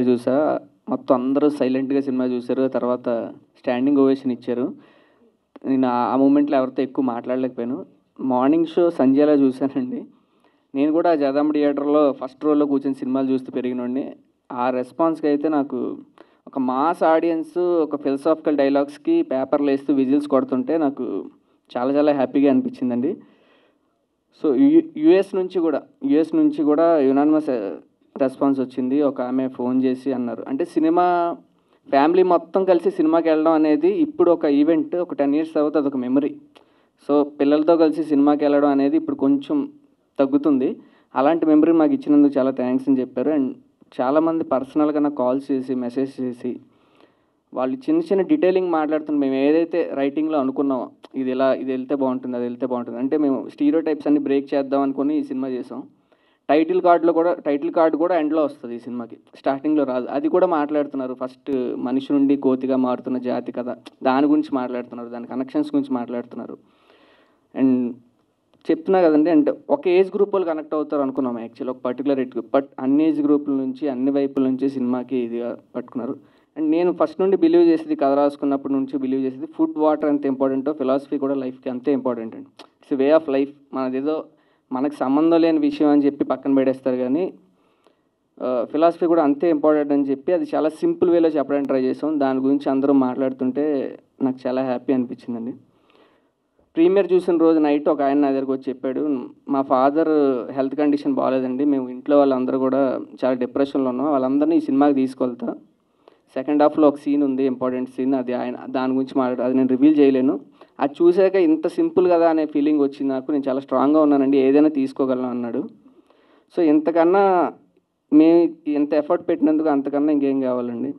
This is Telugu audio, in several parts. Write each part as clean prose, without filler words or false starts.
ప్రీమియర్ చూసా. మొత్తం అందరూ సైలెంట్‌గా సినిమా చూసారు. తర్వాత స్టాండింగ్ ఓవేషన్ ఇచ్చారు. నేను ఆ మూమెంట్‌లో ఎవరితో ఎక్కువ మాట్లాడలేకపోయాను. మార్నింగ్ షో సంధ్యాలో చూసానండి. నేను కూడా జగదాంబ థియేటర్‌లో ఫస్ట్ రోలో కూర్చొని సినిమాలు చూస్తూ పెరిగినోడిని. ఆ రెస్పాన్స్‌కి అయితే నాకు ఒక మాస్ ఆడియన్స్ ఒక ఫిలసాఫికల్ డైలాగ్స్‌కి పేపర్‌లో ఏస్తూ విజిల్స్ కొడుతుంటే నాకు చాలా చాలా హ్యాపీగా అనిపించిందండి. సో, యూఎస్ నుంచి కూడా యునానిమస్ రెస్పాన్స్ వచ్చింది. ఒక ఆమె ఫోన్ చేసి అన్నారు. అంటే సినిమా ఫ్యామిలీ మొత్తం కలిసి సినిమాకెళ్ళడం అనేది ఇప్పుడు ఒక ఈవెంట్. ఒక 10 ఇయర్స్ తర్వాత అదొక మెమరీ. సో, పిల్లలతో కలిసి సినిమాకెళ్ళడం అనేది ఇప్పుడు కొంచెం తగ్గుతుంది. అలాంటి మెమరీ మాకు ఇచ్చినందుకు చాలా థ్యాంక్స్ అని చెప్పారు. అండ్ చాలామంది పర్సనల్‌గా నాకు కాల్స్ చేసి, మెసేజ్ చేసి వాళ్ళు చిన్న చిన్న డీటెయిలింగ్ మాట్లాడుతున్నారు. మేము ఏదైతే రైటింగ్‌లో అనుకున్నామో ఇది ఎళ్తే బావుంటుంది, అది ఎళ్తే బావుంటుంది. అంటే మేము స్టీరియోటైప్స్ అన్ని బ్రేక్ చేద్దాం అనుకుని ఈ సినిమా చేసాం. టైటిల్ కార్డ్ కూడా ఎండ్‌లో వస్తది ఈ సినిమాకి. స్టార్టింగ్‌లో రాదు. అది కూడా మాట్లాడుతున్నారు. ఫస్ట్ మనిషి నుండి కోతిగా మారుతున్న జాతి కథ. దాని గురించి మాట్లాడుతున్నారు. దాని కనెక్షన్స్ గురించి మాట్లాడుతున్నారు. అండ్ చెప్తున్నా కదండీ! అంటే ఒక ఏజ్ గ్రూప్ వాళ్ళు కనెక్ట్ అవుతారు అనుకున్నాం యాక్చువల్లీ. ఒక పర్టిక్యులర్ ఏజ్ గ్రూప్. బట్ అన్ని ఏజ్ గ్రూపుల నుంచి, అన్ని వైపుల నుంచి సినిమాకి ఇదిగా పట్టుకున్నారు. అండ్ నేను ఫస్ట్ నుండి బిలీవ్ చేసేది కథ రాసుకున్నప్పటి నుంచి బిలీవ్ చేసేది ఫుడ్, వాటర్ ఎంత ఇంపార్టెంటో ఫిలాసఫీ కూడా లైఫ్‌కి అంతే ఇంపార్టెంట్ అండి. It's way of life. మనదేదో మనకు సంబంధం లేని విషయం అని చెప్పి పక్కన పడేస్తారు కానీ ఫిలాసఫీ కూడా అంతే ఇంపార్టెంట్ అని చెప్పి అది చాలా సింపుల్ వేలో చెప్పడానికి ట్రై చేసాం. దాని గురించి అందరూ మాట్లాడుతుంటే నాకు చాలా హ్యాపీ అనిపించిందండి. ప్రీమియర్ చూసిన రోజు నైట్ ఒక ఆయన నా దగ్గరికి వచ్చి చెప్పాడు, మా ఫాదర్ హెల్త్ కండిషన్ బాగాలేదండి. మేము ఇంట్లో వాళ్ళందరూ కూడా చాలా డిప్రెషన్‌లో ఉన్నాం. వాళ్ళందరినీ ఈ సినిమాకి తీసుకెళ్తా. సెకండ్ హాఫ్‌లో ఒక సీన్ ఉంది, ఇంపార్టెంట్ సీన్. అది దాని గురించి అది నేను రివీల్ చేయలేను. అది చూసాక ఇంత సింపుల్ కదా అనే ఫీలింగ్ వచ్చింది నాకు. నేను చాలా స్ట్రాంగ్‌గా ఉన్నానండి. ఏదైనా తీసుకోగలను అన్నాడు. సో, ఇంతకన్నా మేము ఇంత ఎఫర్ట్ పెట్టినందుకు అంతకన్నా ఇంకేం కావాలండి.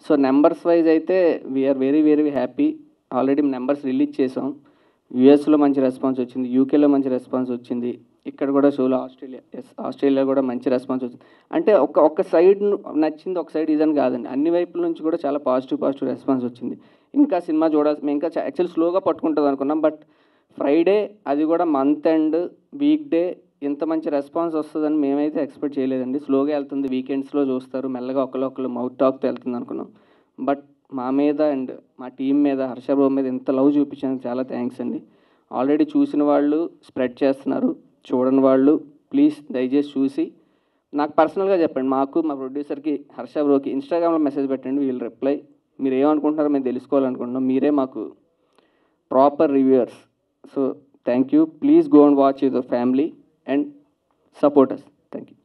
సో, నంబర్స్ వైజ్ అయితే we are very very happy. Already numbers release చేసాం. యూఎస్‌లో మంచి రెస్పాన్స్ వచ్చింది. యూకేలో మంచి రెస్పాన్స్ వచ్చింది. ఇక్కడ కూడా షోలో ఆస్ట్రేలియా కూడా మంచి రెస్పాన్స్ వచ్చింది. అంటే ఒక సైడ్ నచ్చింది, ఒక సైడ్ ఇదని కాదండి. అన్ని వైపుల నుంచి కూడా చాలా పాజిటివ్ రెస్పాన్స్ వచ్చింది. ఇంకా సినిమా మేము ఇంకా యాక్చువల్లీ స్లోగా పట్టుకుంటుంది అనుకున్నాం. బట్ ఫ్రైడే అది కూడా మంత్ ఎండ్, వీక్ డే ఇంత మంచి రెస్పాన్స్ వస్తుందని మేమైతే ఎక్స్పెక్ట్ చేయలేదండి. స్లోగా వెళ్తుంది. వీకెండ్స్‌లో చూస్తారు. మెల్లగా ఒకళ్ళు మౌత్ టాక్‌తో వెళ్తుంది అనుకున్నాం. బట్ మా మీద అండ్ మా టీం మీద, హర్ష బ్రో మీద ఇంత లవ్ చూపించినందుకు చాలా థ్యాంక్స్ అండి. ఆల్రెడీ చూసిన వాళ్ళు స్ప్రెడ్ చేస్తున్నారు. చూడని వాళ్ళు ప్లీజ్ దయచేసి చూసి నాకు పర్సనల్‌గా చెప్పండి. మాకు మా ప్రొడ్యూసర్‌కి హర్ష బ్రోకి ఇన్‌స్టాగ్రామ్‌లో మెసేజ్ పెట్టండి. We will reply. మీరు ఏమనుకుంటున్నారో మేము తెలుసుకోవాలనుకుంటున్నాం. మీరే మాకు proper reviewers. So, thank you. Please go and watch with your family and support us. Thank you.